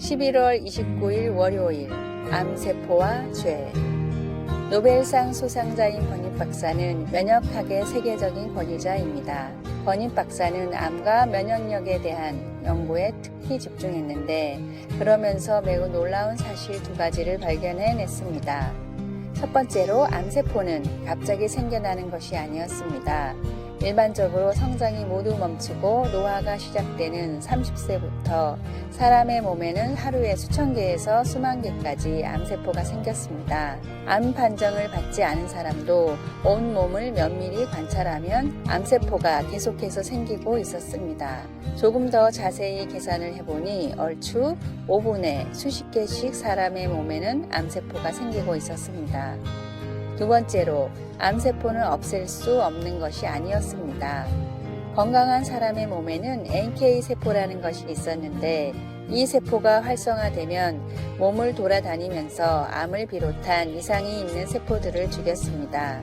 11월 29일 월요일 암세포와 죄. 노벨상 수상자인 버닛 박사는 면역학의 세계적인 권위자입니다. 버닛 박사는 암과 면역력에 대한 연구에 특히 집중했는데 그러면서 매우 놀라운 사실 두 가지를 발견해냈습니다. 첫 번째로 암세포는 갑자기 생겨나는 것이 아니었습니다. 일반적으로 성장이 모두 멈추고 노화가 시작되는 30세부터 사람의 몸에는 하루에 수천 개에서 수만 개까지 암세포가 생겼습니다. 암 판정을 받지 않은 사람도 온 몸을 면밀히 관찰하면 암세포가 계속해서 생기고 있었습니다. 조금 더 자세히 계산을 해보니 얼추 5분에 수십 개씩 사람의 몸에는 암세포가 생기고 있었습니다. 두 번째로 암세포는 없앨 수 없는 것이 아니었습니다. 건강한 사람의 몸에는 NK세포라는 것이 있었는데 이 세포가 활성화되면 몸을 돌아다니면서 암을 비롯한 이상이 있는 세포들을 죽였습니다.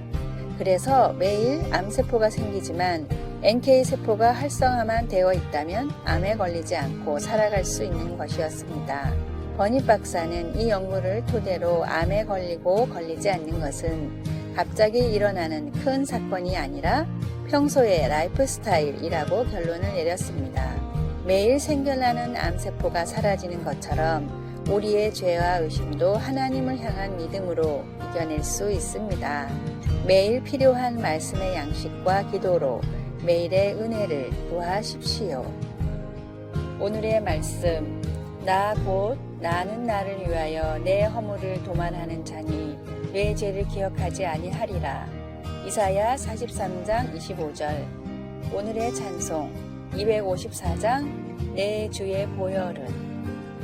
그래서 매일 암세포가 생기지만 NK세포가 활성화만 되어 있다면 암에 걸리지 않고 살아갈 수 있는 것이었습니다. 버닛 박사는 이 연구를 토대로 암에 걸리고 걸리지 않는 것은 갑자기 일어나는 큰 사건이 아니라 평소의 라이프 스타일이라고 결론을 내렸습니다. 매일 생겨나는 암세포가 사라지는 것처럼 우리의 죄와 의심도 하나님을 향한 믿음으로 이겨낼 수 있습니다. 매일 필요한 말씀의 양식과 기도로 매일의 은혜를 구하십시오. 오늘의 말씀. 나 곧 나는 나를 위하여 내 허물을 도만하는 자니 내 죄를 기억하지 아니하리라. 이사야 43장 25절. 오늘의 찬송 254장 내 주의 보혈은.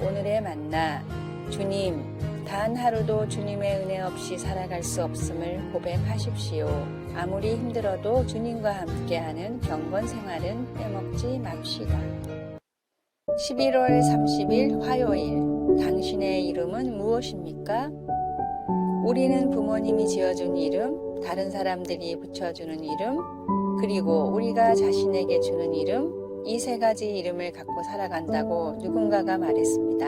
오늘의 만나. 주님, 단 하루도 주님의 은혜 없이 살아갈 수 없음을 고백하십시오. 아무리 힘들어도 주님과 함께하는 경건 생활은 빼먹지 맙시다. 11월 30일 화요일. 당신의 이름은 무엇입니까? 우리는 부모님이 지어준 이름, 다른 사람들이 붙여주는 이름, 그리고 우리가 자신에게 주는 이름, 이 세 가지 이름을 갖고 살아간다고 누군가가 말했습니다.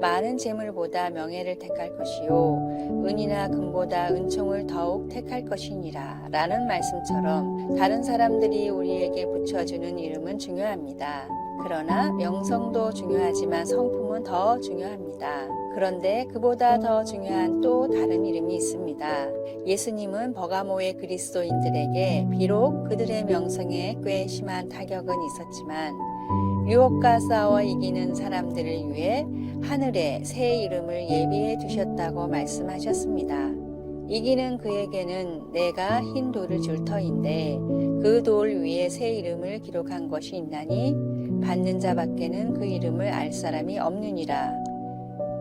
많은 재물보다 명예를 택할 것이요 은이나 금보다 은총을 더욱 택할 것이니라 라는 말씀처럼 다른 사람들이 우리에게 붙여주는 이름은 중요합니다. 그러나 명성도 중요하지만 성품은 더 중요합니다. 그런데 그보다 더 중요한 또 다른 이름이 있습니다. 예수님은 버가모의 그리스도인들에게 비록 그들의 명성에 꽤 심한 타격은 있었지만 유혹과 싸워 이기는 사람들을 위해 하늘에 새 이름을 예비해 두셨다고 말씀하셨습니다. 이기는 그에게는 내가 흰 돌을 줄 터인데 그 돌 위에 새 이름을 기록한 것이 있나니 받는 자밖에는 그 이름을 알 사람이 없느니라.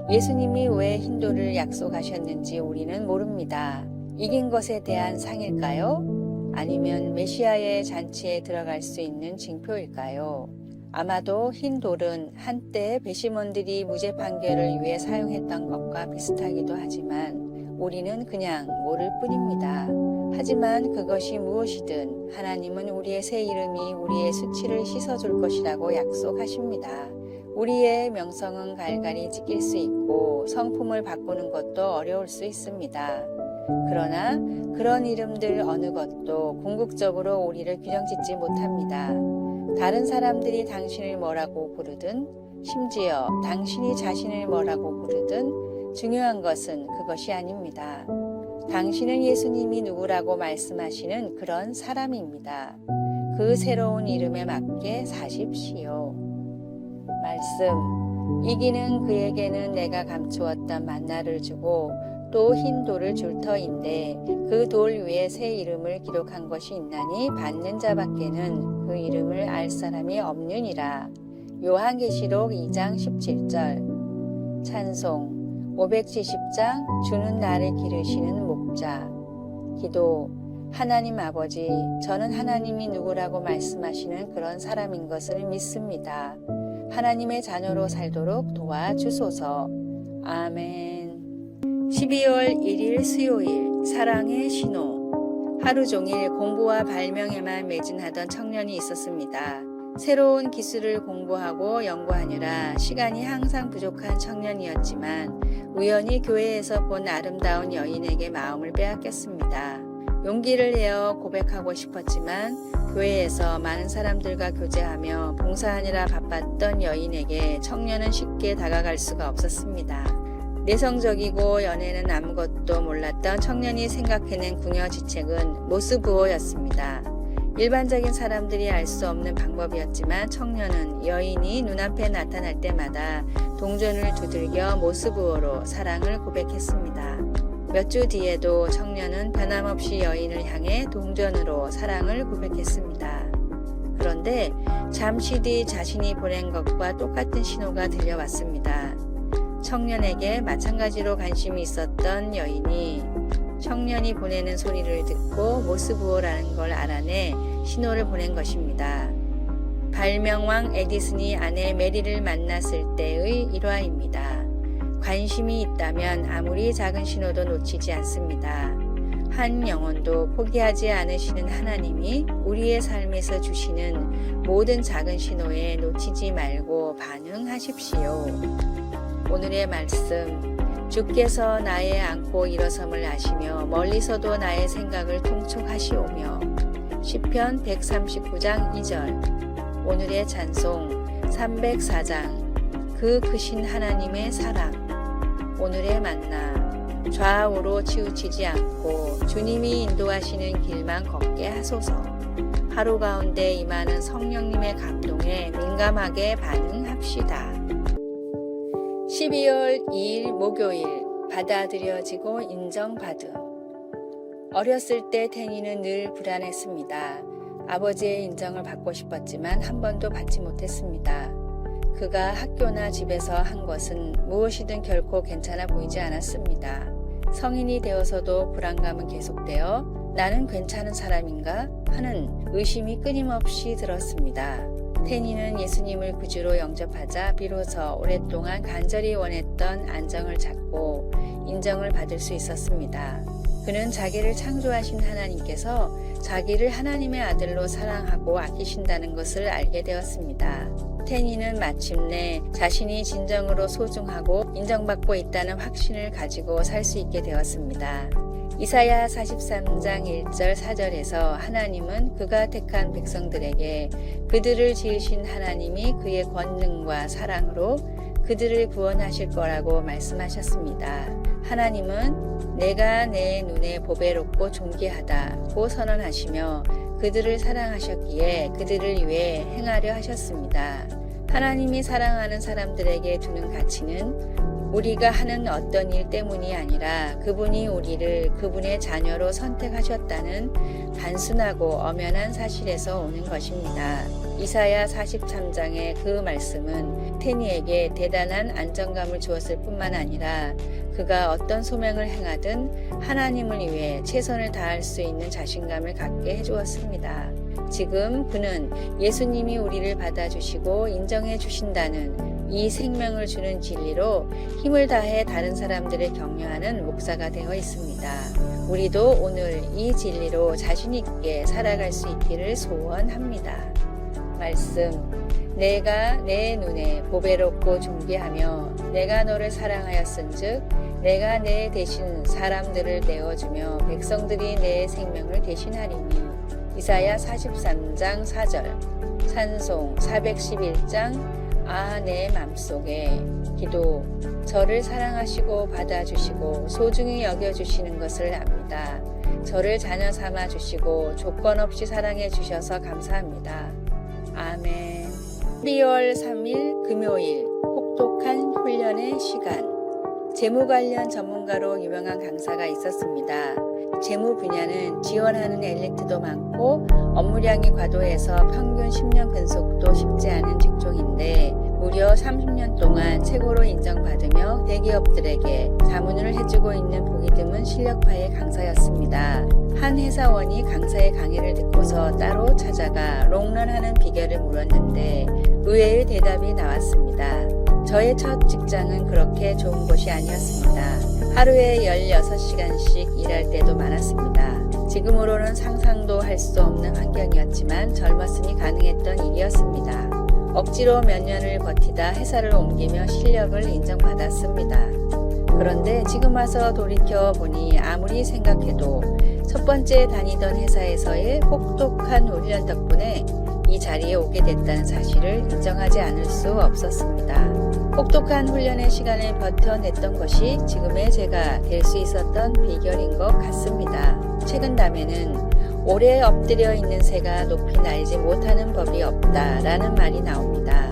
예수님이 왜 흰 돌을 약속하셨는지 우리는 모릅니다. 이긴 것에 대한 상일까요? 아니면 메시아의 잔치에 들어갈 수 있는 징표일까요? 아마도 흰 돌은 한때 배심원들이 무죄 판결을 위해 사용했던 것과 비슷하기도 하지만 우리는 그냥 모를 뿐입니다. 하지만 그것이 무엇이든 하나님은 우리의 새 이름이 우리의 수치를 씻어줄 것이라고 약속하십니다. 우리의 명성은 갈갈이 찢길 수 있고 성품을 바꾸는 것도 어려울 수 있습니다. 그러나 그런 이름들 어느 것도 궁극적으로 우리를 규정짓지 못합니다. 다른 사람들이 당신을 뭐라고 부르든 심지어 당신이 자신을 뭐라고 부르든 중요한 것은 그것이 아닙니다. 당신은 예수님이 누구라고 말씀하시는 그런 사람입니다. 그 새로운 이름에 맞게 사십시오. 말씀. 이기는 그에게는 내가 감추었던 만나를 주고 또 흰 돌을 줄 터인데 그 돌 위에 새 이름을 기록한 것이 있나니 받는 자밖에는 그 이름을 알 사람이 없느니라. 요한계시록 2장 17절. 찬송 570장 주는 나를 기르시는 목자. 기도. 하나님 아버지, 저는 하나님이 누구라고 말씀하시는 그런 사람인 것을 믿습니다. 하나님의 자녀로 살도록 도와주소서. 아멘. 12월 1일 수요일. 사랑의 신호. 하루 종일 공부와 발명에만 매진하던 청년이 있었습니다. 새로운 기술을 공부하고 연구하느라 시간이 항상 부족한 청년이었지만 우연히 교회에서 본 아름다운 여인에게 마음을 빼앗겼습니다. 용기를 내어 고백하고 싶었지만 교회에서 많은 사람들과 교제하며 봉사하느라 바빴던 여인에게 청년은 쉽게 다가갈 수가 없었습니다. 내성적이고 연애는 아무것도 몰랐던 청년이 생각해낸 궁여지책은 모스부호였습니다. 일반적인 사람들이 알 수 없는 방법이었지만 청년은 여인이 눈앞에 나타날 때마다 동전을 두들겨 모스부호로 사랑을 고백했습니다. 몇 주 뒤에도 청년은 변함없이 여인을 향해 동전으로 사랑을 고백했습니다. 그런데 잠시 뒤 자신이 보낸 것과 똑같은 신호가 들려왔습니다. 청년에게 마찬가지로 관심이 있었던 여인이 청년이 보내는 소리를 듣고 모스부호라는 걸 알아내 신호를 보낸 것입니다. 발명왕 에디슨이 아내 메리를 만났을 때의 일화입니다. 관심이 있다면 아무리 작은 신호도 놓치지 않습니다. 한 영혼도 포기하지 않으시는 하나님이 우리의 삶에서 주시는 모든 작은 신호에 놓치지 말고 반응하십시오. 오늘의 말씀, 주께서 나의 안고 일어섬을 아시며 멀리서도 나의 생각을 통촉하시오며. 시편 139장 2절. 오늘의 찬송 304장 그 크신 하나님의 사랑. 오늘의 만나, 좌우로 치우치지 않고 주님이 인도하시는 길만 걷게 하소서. 하루 가운데 임하는 성령님의 감동에 민감하게 반응합시다. 12월 2일 목요일, 받아들여지고 인정받음. 어렸을 때 태니는 늘 불안했습니다. 아버지의 인정을 받고 싶었지만 한 번도 받지 못했습니다. 그가 학교나 집에서 한 것은 무엇이든 결코 괜찮아 보이지 않았습니다. 성인이 되어서도 불안감은 계속되어 나는 괜찮은 사람인가 하는 의심이 끊임없이 들었습니다. 태니는 예수님을 구주로 영접하자 비로소 오랫동안 간절히 원했던 안정을 찾고 인정을 받을 수 있었습니다. 그는 자기를 창조하신 하나님께서 자기를 하나님의 아들로 사랑하고 아끼신다는 것을 알게 되었습니다. 태니는 마침내 자신이 진정으로 소중하고 인정받고 있다는 확신을 가지고 살 수 있게 되었습니다. 이사야 43장 1절 4절에서 하나님은 그가 택한 백성들에게 그들을 지으신 하나님이 그의 권능과 사랑으로 그들을 구원하실 거라고 말씀하셨습니다. 하나님은 내가 내 눈에 보배롭고 존귀하다고 선언하시며 그들을 사랑하셨기에 그들을 위해 행하려 하셨습니다. 하나님이 사랑하는 사람들에게 두는 가치는 우리가 하는 어떤 일 때문이 아니라 그분이 우리를 그분의 자녀로 선택하셨다는 단순하고 엄연한 사실에서 오는 것입니다. 이사야 43장의 그 말씀은 태니에게 대단한 안정감을 주었을 뿐만 아니라 그가 어떤 소명을 행하든 하나님을 위해 최선을 다할 수 있는 자신감을 갖게 해주었습니다. 지금 그는 예수님이 우리를 받아주시고 인정해 주신다는 이 생명을 주는 진리로 힘을 다해 다른 사람들을 격려하는 목사가 되어 있습니다. 우리도 오늘 이 진리로 자신 있게 살아갈 수 있기를 소원합니다. 말씀, 내가 내 눈에 보배롭고 존귀하며 내가 너를 사랑하였은즉 내가 내 대신 사람들을 내어주며 백성들이 내 생명을 대신하리니. 이사야 43장 4절. 찬송 411장 내 맘속에. 기도, 저를 사랑하시고 받아주시고 소중히 여겨주시는 것을 압니다. 저를 자녀 삼아 주시고 조건 없이 사랑해 주셔서 감사합니다. 아멘. 12월 3일 금요일, 혹독한 훈련의 시간. 재무 관련 전문가로 유명한 강사가 있었습니다. 재무 분야는 지원하는 엘리트도 많고 업무량이 과도해서 평균 10년 근속도 쉽지 않은 직종인데 무려 30년 동안 최고로 인정받으며 대기업들에게 자문을 해주고 있는 보기 드문 실력파의 강사였습니다. 한 회사원이 강사의 강의를 듣고서 따로 찾아가 롱런하는 비결을 물었는데 의외의 대답이 나왔습니다. 저의 첫 직장은 그렇게 좋은 곳이 아니었습니다. 하루에 16시간씩 일할 때도 많았습니다. 지금으로는 상상도 할 수 없는 환경이었지만 젊었으니 가능했던 일이었습니다. 억지로 몇 년을 버티다 회사를 옮기며 실력을 인정받았습니다. 그런데 지금 와서 돌이켜 보니 아무리 생각해도 첫 번째 다니던 회사에서의 혹독한 훈련 덕분에 이 자리에 오게 됐다는 사실을 인정하지 않을 수 없었습니다. 혹독한 훈련의 시간을 버텨냈던 것이 지금의 제가 될 수 있었던 비결인 것 같습니다. 최근 담에는 오래 엎드려 있는 새가 높이 날지 못하는 법이 없다라는 말이 나옵니다.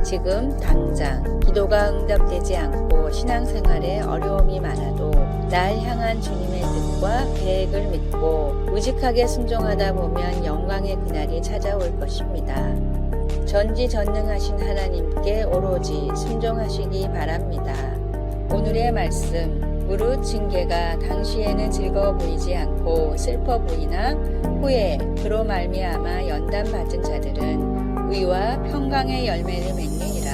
지금 당장 기도가 응답되지 않고 신앙생활에 어려움이 많아도 날 향한 주님의 뜻과 계획을 믿고 우직하게 순종하다 보면 영광의 그날이 찾아올 것입니다. 전지전능하신 하나님께 오로지 순종하시기 바랍니다. 오늘의 말씀, 무릇 징계가 당시에는 즐거워 보이지 않고 슬퍼 보이나 후에 그로 말미암아 연단 받은 자들은 의와 평강의 열매를 맺느니라.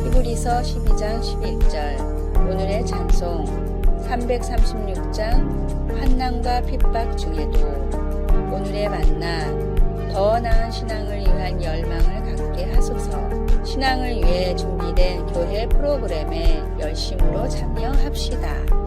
히브리서 12장 11절. 오늘의 찬송 336장 환난과 핍박 중에도 오늘의 만나 더 나은 신앙을 위한 열망을 갖게 하소서. 신앙을 위해 준비된 교회 프로그램에 열심으로 참여합시다.